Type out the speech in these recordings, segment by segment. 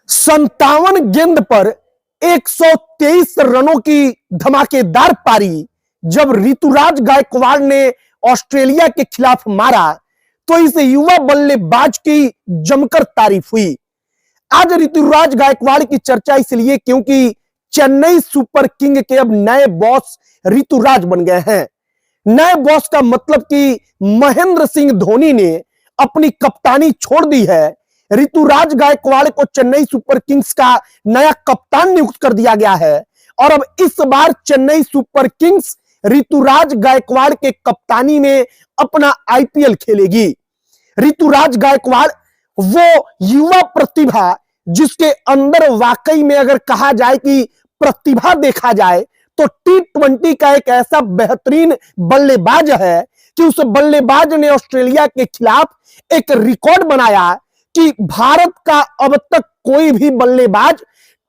57 गेंद पर 123 रनों की धमाकेदार पारी जब ऋतुराज गायकवाड़ ने ऑस्ट्रेलिया के खिलाफ मारा तो इस युवा बल्लेबाज की जमकर तारीफ हुई। आज ऋतुराज गायकवाड़ की चर्चा इसलिए क्योंकि चेन्नई सुपर किंग के अब नए बॉस ऋतुराज बन गए हैं। नए बॉस का मतलब कि महेंद्र सिंह धोनी ने अपनी कप्तानी छोड़ दी है। ऋतुराज गायकवाड़ को चेन्नई सुपर किंग्स का नया कप्तान नियुक्त कर दिया गया है और अब इस बार चेन्नई सुपर किंग्स ऋतुराज गायकवाड़ के कप्तानी में अपना आईपीएल खेलेगी। ऋतुराज गायकवाड़ वो युवा प्रतिभा जिसके अंदर वाकई में अगर कहा जाए कि प्रतिभा देखा जाए तो T20 का एक ऐसा बेहतरीन बल्लेबाज है कि उस बल्लेबाज ने ऑस्ट्रेलिया के खिलाफ एक रिकॉर्ड बनाया कि भारत का अब तक कोई भी बल्लेबाज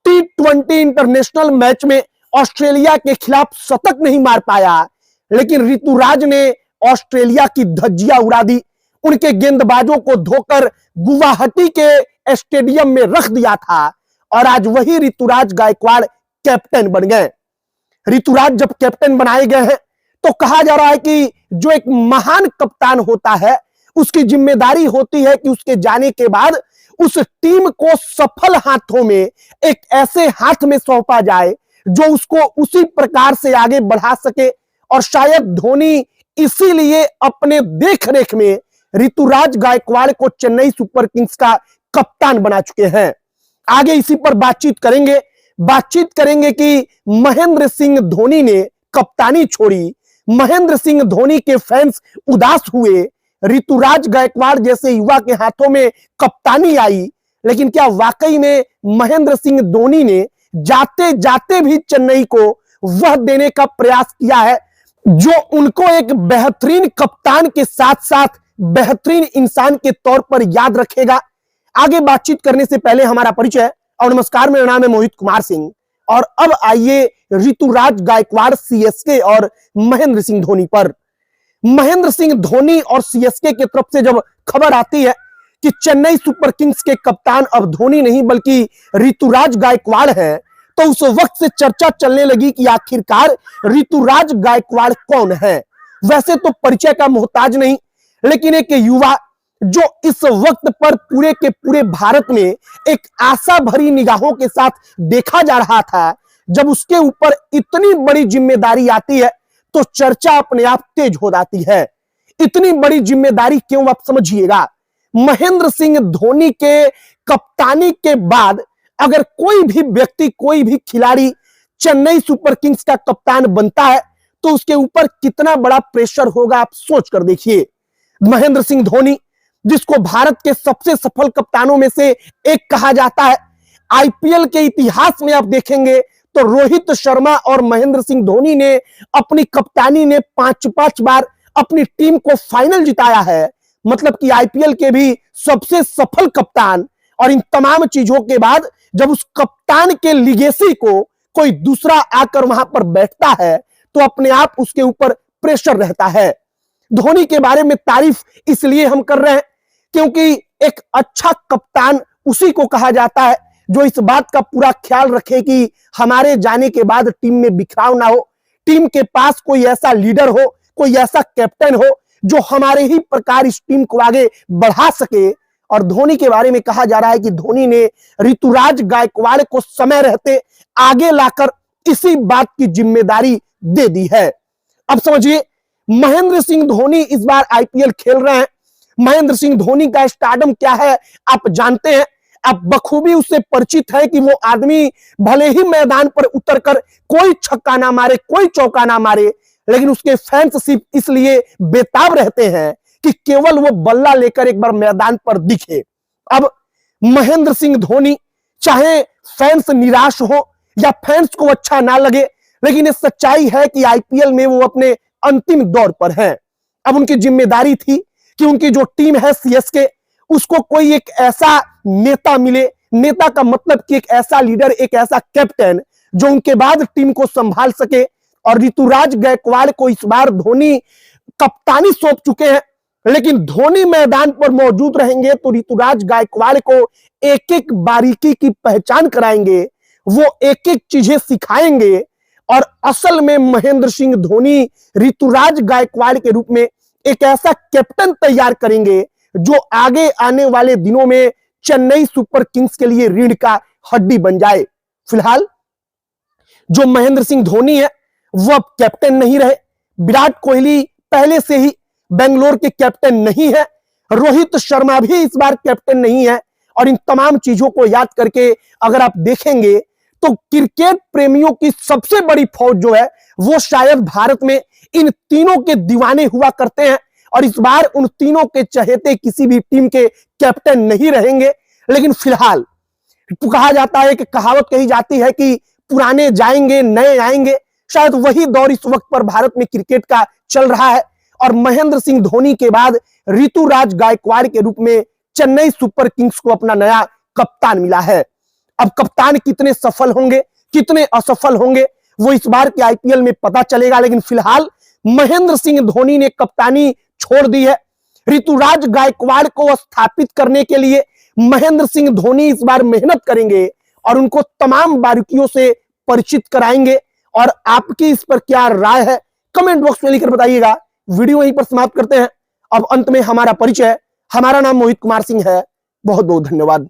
T20 इंटरनेशनल मैच में ऑस्ट्रेलिया के खिलाफ शतक नहीं मार पाया, लेकिन ऋतुराज ने ऑस्ट्रेलिया की धज्जियां उड़ा दी। उनके गेंदबाजों को धोकर गुवाहाटी के स्टेडियम में रख दिया था और आज वही ऋतुराज गायकवाड़ कैप्टन बन गए। ऋतुराज जब कैप्टन बनाए गए हैं तो कहा जा रहा है कि जो एक महान कप्तान होता है उसकी जिम्मेदारी होती है कि उसके जाने के बाद उस टीम को सफल हाथों में एक ऐसे हाथ में सौंपा जाए जो उसको उसी प्रकार से आगे बढ़ा सके। और शायद धोनी इसीलिए अपने देखरेख में ऋतुराज गायकवाड़ को चेन्नई सुपर किंग्स का कप्तान बना चुके हैं। आगे इसी पर बातचीत करेंगे कि महेंद्र सिंह धोनी ने कप्तानी छोड़ी, महेंद्र सिंह धोनी के फैंस उदास हुए, ऋतुराज गायकवाड़ जैसे युवा के हाथों में कप्तानी आई, लेकिन क्या वाकई में महेंद्र सिंह धोनी ने जाते जाते भी चेन्नई को वह देने का प्रयास किया है जो उनको एक बेहतरीन कप्तान के साथ साथ बेहतरीन इंसान के तौर पर याद रखेगा। आगे बातचीत करने से पहले हमारा परिचय और नमस्कार, मेरा नाम है मोहित कुमार सिंह और अब आइए ऋतुराज गायकवाड़, सीएसके और महेंद्र सिंह धोनी पर। महेंद्र सिंह धोनी और सीएसके की तरफ से जब खबर आती है कि चेन्नई सुपर किंग्स के कप्तान अब धोनी नहीं बल्कि ऋतुराज गायकवाड़ है तो उस वक्त से चर्चा चलने लगी कि आखिरकार ऋतुराज गायकवाड़ कौन है। वैसे तो परिचय का मोहताज नहीं, लेकिन एक युवा जो इस वक्त पर पूरे के पूरे भारत में एक आशा भरी निगाहों के साथ देखा जा रहा था, जब उसके ऊपर इतनी बड़ी जिम्मेदारी आती है तो चर्चा अपने आप तेज हो जाती है। इतनी बड़ी जिम्मेदारी क्यों, आप समझिएगा। महेंद्र सिंह धोनी के कप्तानी के बाद अगर कोई भी व्यक्ति, कोई भी खिलाड़ी चेन्नई सुपर किंग्स का कप्तान बनता है तो उसके ऊपर कितना बड़ा प्रेशर होगा, आप सोच कर देखिए। महेंद्र सिंह धोनी जिसको भारत के सबसे सफल कप्तानों में से एक कहा जाता है, आईपीएल के इतिहास में आप देखेंगे तो रोहित शर्मा और महेंद्र सिंह धोनी ने अपनी कप्तानी ने 5 बार अपनी टीम को फाइनल जिताया है। मतलब कि आईपीएल के भी सबसे सफल कप्तान। और इन तमाम चीजों के बाद जब उस कप्तान के लिगेसी को कोई दूसरा आकर वहां पर बैठता है तो अपने आप उसके ऊपर प्रेशर रहता है। धोनी के बारे में तारीफ इसलिए हम कर रहे हैं क्योंकि एक अच्छा कप्तान उसी को कहा जाता है जो इस बात का पूरा ख्याल रखे कि हमारे जाने के बाद टीम में बिखराव ना हो, टीम के पास कोई ऐसा लीडर हो, कोई ऐसा कैप्टन हो जो हमारे ही प्रकार इस टीम को आगे बढ़ा सके। और धोनी के बारे में कहा जा रहा है कि धोनी ने ऋतुराज गायकवाड़ को समय रहते आगे लाकर इसी बात की जिम्मेदारी दे दी है। अब समझिए, महेंद्र सिंह धोनी इस बार आईपीएल खेल रहे हैं। महेंद्र सिंह धोनी का स्टारडम क्या है आप जानते हैं, आप बखूबी उससे परिचित है कि वो आदमी भले ही मैदान पर उतरकर कोई छक्का ना मारे, कोई चौका ना मारे, लेकिन उसके फैंस सिर्फ इसलिए बेताब रहते हैं कि केवल वो बल्ला लेकर एक बार मैदान पर दिखे। अब महेंद्र सिंह धोनी चाहे फैंस निराश हो या फैंस को अच्छा ना लगे, लेकिन ये सच्चाई है कि आईपीएल में वो अपने अंतिम दौर पर हैं। अब उनकी जिम्मेदारी थी कि उनकी जो टीम है सीएसके, उसको कोई एक ऐसा नेता मिले। नेता का मतलब कि एक ऐसा लीडर, एक ऐसा कैप्टन जो उनके बाद टीम को संभाल सके। और ऋतुराज गायकवाड़ को इस बार धोनी कप्तानी सौंप चुके हैं। लेकिन धोनी मैदान पर मौजूद रहेंगे तो ऋतुराज गायकवाड़ को एक एक बारीकी की पहचान कराएंगे, वो एक एक चीजें सिखाएंगे और असल में महेंद्र सिंह धोनी ऋतुराज गायकवाड़ के रूप में एक ऐसा कैप्टन तैयार करेंगे जो आगे आने वाले दिनों में चेन्नई सुपर किंग्स के लिए रीढ़ का हड्डी बन जाए। फिलहाल जो महेंद्र सिंह धोनी है वो अब कैप्टन नहीं रहे। विराट कोहली पहले से ही बेंगलोर के कैप्टन नहीं है, रोहित शर्मा भी इस बार कैप्टन नहीं है। और इन तमाम चीजों को याद करके अगर आप देखेंगे तो क्रिकेट प्रेमियों की सबसे बड़ी फौज जो है वो शायद भारत में इन तीनों के दीवाने हुआ करते हैं। और इस बार उन तीनों के चहेते किसी भी टीम के कैप्टन नहीं रहेंगे। लेकिन फिलहाल कहा जाता है कि कहावत कही जाती है कि पुराने जाएंगे नए आएंगे, शायद वही दौर इस वक्त पर भारत में क्रिकेट का चल रहा है। और महेंद्र सिंह धोनी के बाद ऋतुराज गायकवाड़ के रूप में चेन्नई सुपर किंग्स को अपना नया कप्तान मिला है। अब कप्तान कितने सफल होंगे कितने असफल होंगे वो इस बार के आईपीएल में पता चलेगा। लेकिन फिलहाल महेंद्र सिंह धोनी ने कप्तानी छोड़ दी है। ऋतुराज गायकवाड़ को स्थापित करने के लिए महेंद्र सिंह धोनी इस बार मेहनत करेंगे और उनको तमाम बारीकियों से परिचित कराएंगे। और आपकी इस पर क्या राय है कमेंट बॉक्स में लिखकर बताइएगा। वीडियो यहीं पर समाप्त करते हैं। अब अंत में हमारा परिचय, हमारा नाम मोहित कुमार सिंह है। बहुत बहुत धन्यवाद।